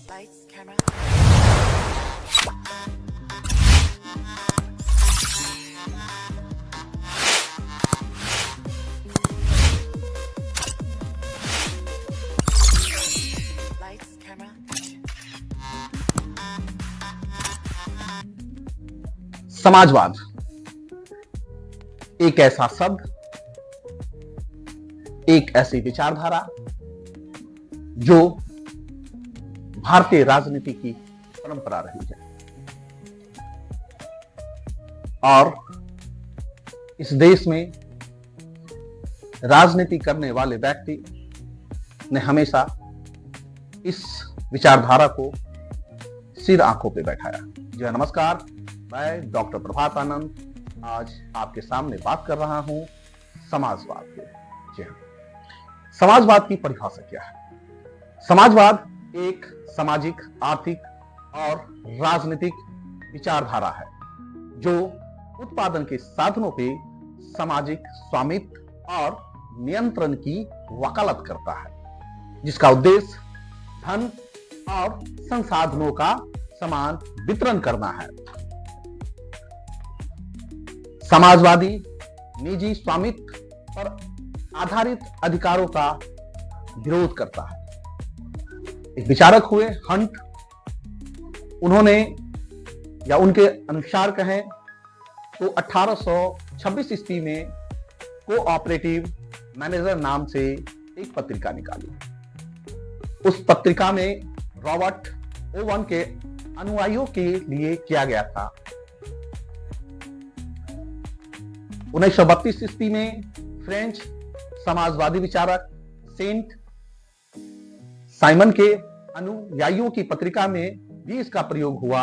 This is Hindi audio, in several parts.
Lights, camera. Lights, camera. समाजवाद एक ऐसा शब्द, एक ऐसी विचारधारा जो भारतीय राजनीति की परंपरा रही है और इस देश में राजनीति करने वाले व्यक्ति ने हमेशा इस विचारधारा को सिर आंखों पे बैठाया। जी हाँ, नमस्कार, मैं डॉक्टर प्रभात आनंद आज आपके सामने बात कर रहा हूं समाजवाद के। जी हाँ, समाजवाद की परिभाषा क्या है? समाजवाद एक सामाजिक, आर्थिक और राजनीतिक विचारधारा है जो उत्पादन के साधनों पे सामाजिक स्वामित्व और नियंत्रण की वकालत करता है, जिसका उद्देश्य धन और संसाधनों का समान वितरण करना है। समाजवादी निजी स्वामित्व पर आधारित अधिकारों का विरोध करता है। एक विचारक हुए हंट, उन्होंने या उनके अनुसार कहें तो 1826 ईस्वी में कोऑपरेटिव मैनेजर नाम से एक पत्रिका निकाली। उस पत्रिका में रॉबर्ट ओवन के अनुयायियों के लिए किया गया था। 1932 ईस्वी में फ्रेंच समाजवादी विचारक सेंट साइमन के अनुयायियों की पत्रिका में भी इसका प्रयोग हुआ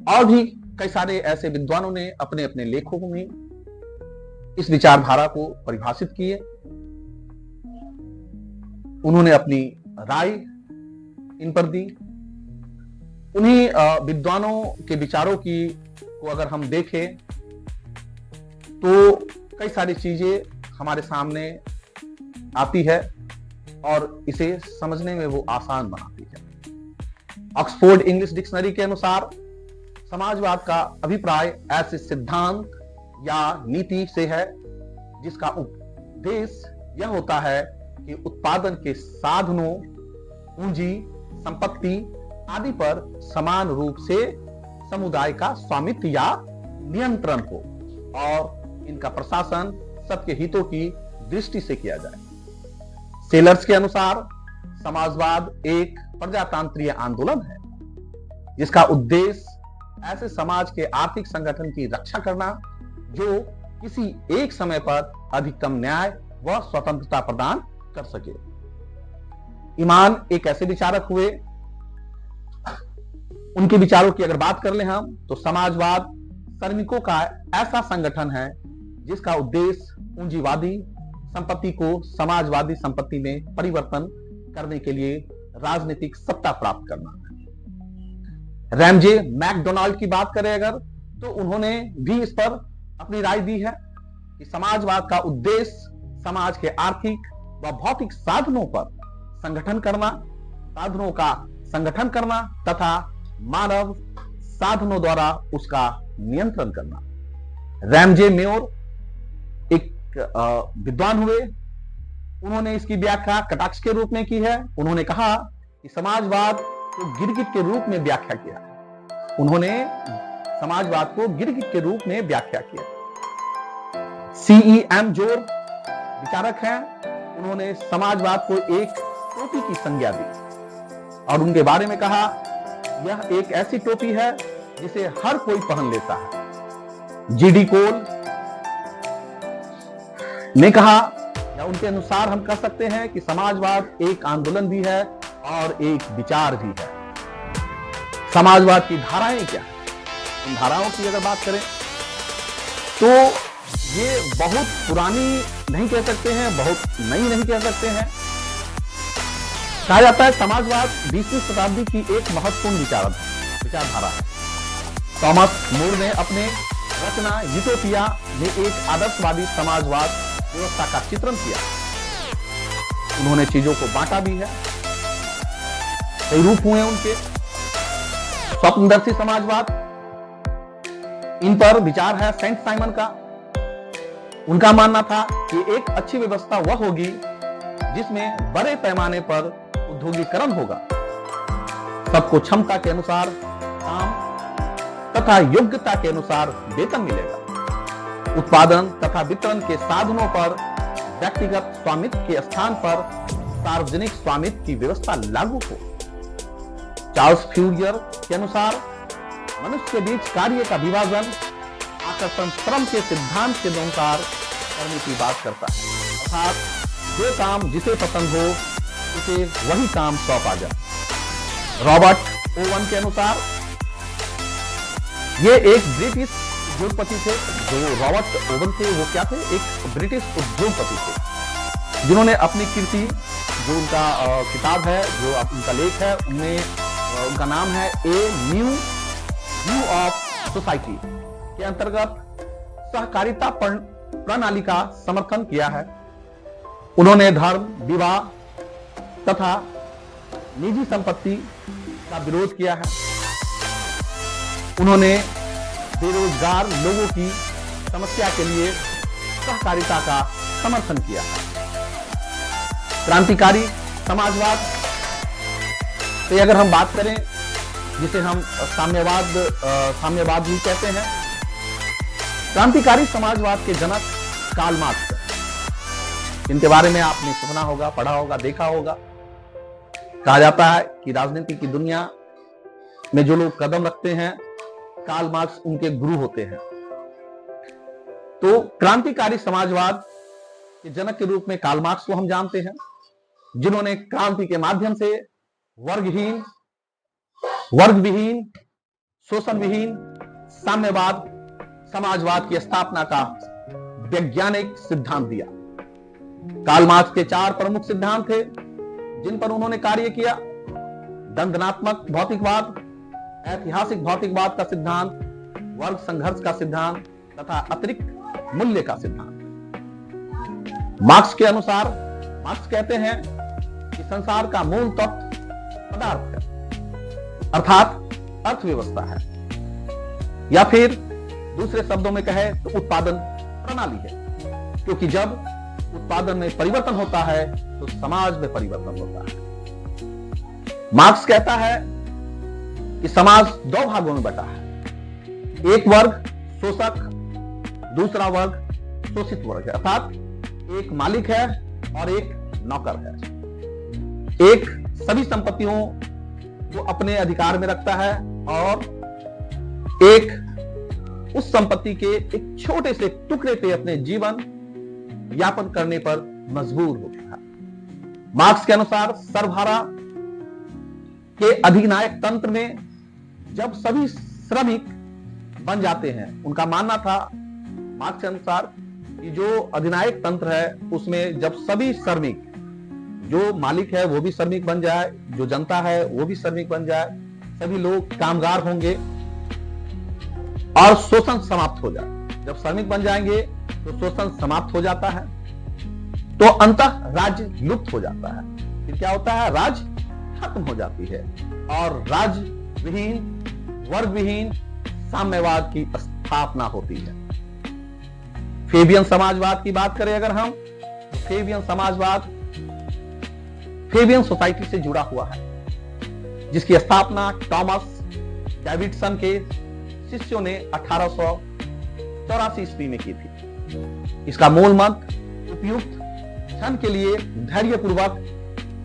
और भी कई सारे ऐसे विद्वानों ने अपने अपने लेखों में इस विचारधारा को परिभाषित किए। उन्होंने अपनी राय इन पर दी। उन्हीं विद्वानों के विचारों की को अगर हम देखें तो कई सारी चीजें हमारे सामने आती है और इसे समझने में वो आसान बनाती है। ऑक्सफोर्ड इंग्लिश डिक्शनरी के अनुसार समाजवाद का अभिप्राय ऐसे सिद्धांत या नीति से है जिसका उद्देश्य यह होता है कि उत्पादन के साधनों, पूंजी, संपत्ति आदि पर समान रूप से समुदाय का स्वामित्व या नियंत्रण हो और इनका प्रशासन सबके हितों की दृष्टि से किया जाए। सेलर्स के अनुसार समाजवाद एक प्रजातांत्रिक आंदोलन है जिसका उद्देश्य ऐसे समाज के आर्थिक संगठन की रक्षा करना जो किसी एक समय पर अधिकतम न्याय व स्वतंत्रता प्रदान कर सके। ईमान एक ऐसे विचारक हुए, उनके विचारों की अगर बात कर ले हम तो समाजवाद श्रमिकों का ऐसा संगठन है जिसका उद्देश्य पूंजीवादी संपत्ति को समाजवादी संपत्ति में परिवर्तन करने के लिए राजनीतिक सत्ता प्राप्त करना है। रैमजे मैकडोनाल्ड की बात करें अगर तो उन्होंने भी इस पर अपनी राय दी है कि समाजवाद का उद्देश्य समाज के आर्थिक व भौतिक साधनों पर संगठन करना, साधनों का संगठन करना तथा मानव साधनों द्वारा उसका नियंत्रण करना। रैमजे मेयोर एक विद्वान हुए, उन्होंने इसकी व्याख्या कटाक्ष के रूप में की है। उन्होंने कहा कि समाजवाद को गिरगिट के रूप में व्याख्या किया। उन्होंने समाजवाद को गिरगिट के रूप में व्याख्या किया। सीईएम जोर विचारक हैं, उन्होंने समाजवाद को एक टोपी की संज्ञा दी और उनके बारे में कहा यह एक ऐसी टोपी है जिसे हर कोई पहन लेता है। जीडी कोल ने कहा या उनके अनुसार हम कह सकते हैं कि समाजवाद एक आंदोलन भी है और एक विचार भी है। समाजवाद की धाराएं क्या है? उन धाराओं की अगर बात करें तो ये बहुत पुरानी नहीं कह सकते हैं, बहुत नई नहीं कह सकते हैं। कहा जाता है समाजवाद 20वीं शताब्दी की एक महत्वपूर्ण विचारधारा है। थॉमस मोर ने अपने रचना यूटोपिया में एक आदर्शवादी समाजवाद व्यवस्था का चित्रण किया। उन्होंने चीजों को बांटा भी है। कई रूप हुए उनके। स्वप्नदर्शी समाजवाद, इन पर विचार है सेंट साइमन का। उनका मानना था कि एक अच्छी व्यवस्था वह होगी जिसमें बड़े पैमाने पर उद्योगीकरण होगा, सबको क्षमता के अनुसार काम तथा योग्यता के अनुसार वेतन मिलेगा, उत्पादन तथा वितरण के साधनों पर व्यक्तिगत स्वामित्व के स्थान पर सार्वजनिक स्वामित्व की व्यवस्था लागू हो। चार्ल्स फ्यूरियर के अनुसार मनुष्य के बीच कार्य का विभाजन आकर्षण श्रम के सिद्धांत के अनुसार करने की बात करता है, अर्थात जो काम जिसे पसंद हो उसे वही काम सौंपा जाए। रॉबर्ट ओवन के अनुसार, ये एक ब्रिटिश उद्योगपति थे। जो रॉबर्ट ओवन थे वो क्या थे? एक ब्रिटिश उद्योगपति थे जिन्होंने अपनी कीर्ति, जो उनका किताब है, जो उनका लेख है, उनमें उनका नाम है a new view of society के अंतर्गत सहकारिता प्रणाली का समर्थन किया है। उन्होंने धर्म, विवाह तथा निजी संपत्ति का विरोध किया है। उन्होंने बेरोजगार लोगों की समस्या के लिए सहकारिता का समर्थन किया है। क्रांतिकारी समाजवाद, तो अगर हम बात करें, जिसे हम साम्यवाद भी कहते हैं, क्रांतिकारी समाजवाद के जनक कार्ल मार्क्स, इनके बारे में आपने सुना होगा, पढ़ा होगा, देखा होगा। कहा जाता है कि राजनीति की दुनिया में जो लोग कदम रखते हैं, कार्ल मार्क्स उनके गुरु होते हैं। तो क्रांतिकारी समाजवाद के जनक के रूप में कार्ल मार्क्स को हम जानते हैं, जिन्होंने क्रांति के माध्यम से वर्ग विहीन, शोषण विहीन साम्यवाद समाजवाद की स्थापना का वैज्ञानिक सिद्धांत दिया। कार्ल मार्क्स के 4 प्रमुख सिद्धांत थे जिन पर उन्होंने कार्य किया: दंडनात्मक भौतिकवाद, ऐतिहासिक भौतिकवाद का सिद्धांत, वर्ग संघर्ष का सिद्धांत तथा अतिरिक्त मूल्य का सिद्धांत। मार्क्स के अनुसार, मार्क्स कहते हैं कि संसार का मूल तत्व पदार्थ है, अर्थात अर्थव्यवस्था है, या फिर दूसरे शब्दों में कहे तो उत्पादन प्रणाली है, क्योंकि जब उत्पादन में परिवर्तन होता है तो समाज में परिवर्तन होता है। मार्क्स कहता है कि समाज 2 भागों में बटा है, एक वर्ग शोषक, दूसरा वर्ग शोषित वर्ग है, अर्थात एक मालिक है और एक नौकर है। एक सभी संपत्तियों को अपने अधिकार में रखता है और एक उस संपत्ति के एक छोटे से टुकड़े पे अपने जीवन यापन करने पर मजबूर होता है। मार्क्स के अनुसार सर्वहारा के अधिनायक तंत्र में जब सभी श्रमिक बन जाते हैं, उनका मानना था मार्क्स के अनुसार कि जो अधिनायक तंत्र है उसमें जब सभी श्रमिक, जो मालिक है वो भी श्रमिक बन जाए, जो जनता है वो भी श्रमिक बन जाए, सभी लोग कामगार होंगे और शोषण समाप्त हो जाए। जब श्रमिक बन जाएंगे तो शोषण समाप्त हो जाता है, तो अंततः राज्य लुप्त हो जाता है। फिर क्या होता है? राज्य खत्म हो जाती है और राज्य विहीन, वर्ग विहीन साम्यवाद की स्थापना होती है। फेबियन समाजवाद की बात करें अगर हम, तो फेबियन समाजवाद फेबियन सोसाइटी से जुड़ा हुआ है, जिसकी स्थापना टॉमस डेविडसन के शिष्यों ने 1884 ईस्वी में की थी। इसका मूल मंत्र उपयुक्त क्षण के लिए धैर्यपूर्वक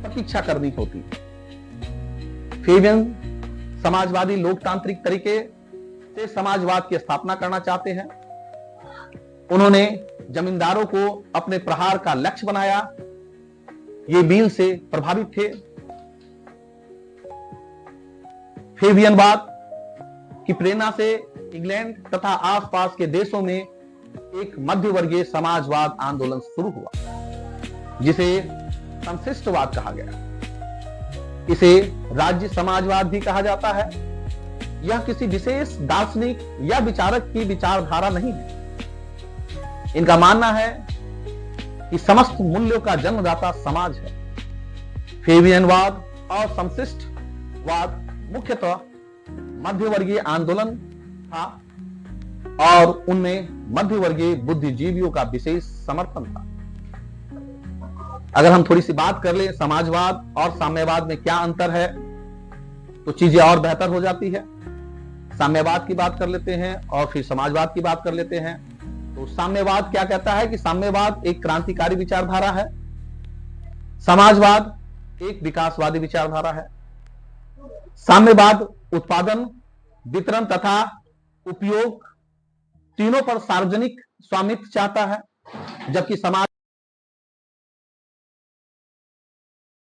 प्रतीक्षा करनी होती है। फेबियन समाजवादी लोकतांत्रिक तरीके से समाजवाद की स्थापना करना चाहते हैं। उन्होंने जमींदारों को अपने प्रहार का लक्ष्य बनाया। ये मील से प्रभावित थे। फेबियनवाद की प्रेरणा से इंग्लैंड तथा आसपास के देशों में एक मध्यवर्गीय समाजवाद आंदोलन शुरू हुआ, जिसे संशिष्टवाद कहा गया। इसे राज्य समाजवाद भी कहा जाता है। यह किसी विशेष दार्शनिक या विचारक की विचारधारा नहीं है। इनका मानना है कि समस्त मूल्यों का जन्मदाता समाज है। फेबियनवाद और संशिष्ट मुख्यतः मध्यवर्गीय आंदोलन था और उनमें मध्यवर्गीय बुद्धिजीवियों का विशेष समर्थन था। अगर हम थोड़ी सी बात कर ले समाजवाद और साम्यवाद में क्या अंतर है तो चीजें और बेहतर हो जाती है। साम्यवाद की बात कर लेते हैं और फिर समाजवाद की बात कर लेते हैं। तो साम्यवाद क्या कहता है कि साम्यवाद एक क्रांतिकारी विचारधारा है, समाजवाद एक विकासवादी विचारधारा है। साम्यवाद उत्पादन, वितरण तथा उपयोग तीनों पर सार्वजनिक स्वामित्व चाहता है, जबकि समाज